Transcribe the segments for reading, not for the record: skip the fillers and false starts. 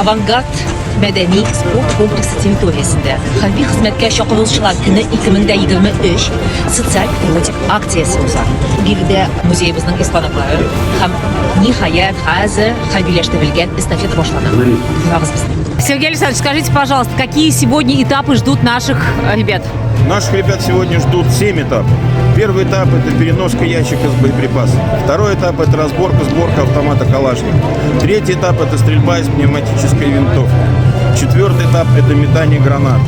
Avangard Мәдәни спорт комплексы территориясендә хәрби хезмәткә чакырылучылар көне 2023 социаль патриотик акциясе уза. Биредә музеебезнең экспонатлары һәм ниһаять хәзер хәрбиләштерелгән эстафета башлана. Кулагыз безне. Сергей Александрович, скажите, пожалуйста, какие сегодня этапы ждут наших ребят? Наших ребят сегодня ждут 7 этапов. Первый этап – это переноска ящика с боеприпасами. Второй этап – это сборка автомата Калашникова. Третий этап – это стрельба из пневматической винтовки. Четвертый этап – это метание гранат.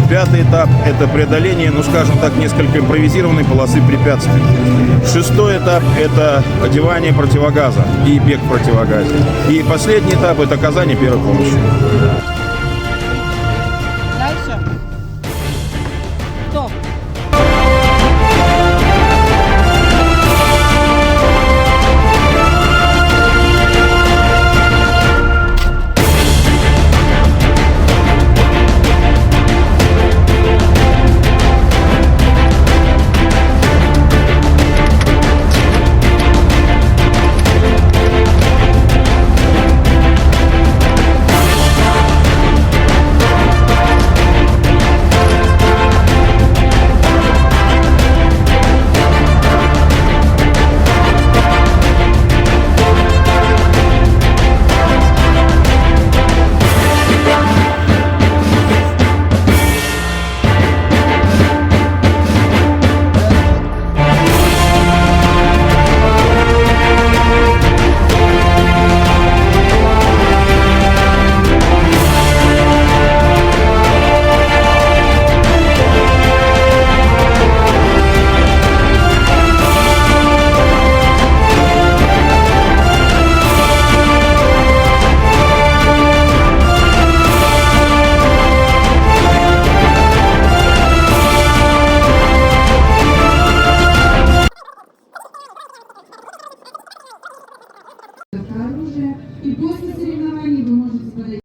Пятый этап – это преодоление, скажем так, несколько импровизированной полосы препятствий. Шестой этап – это одевание противогаза и бег в противогазе. И последний этап – это оказание первой помощи.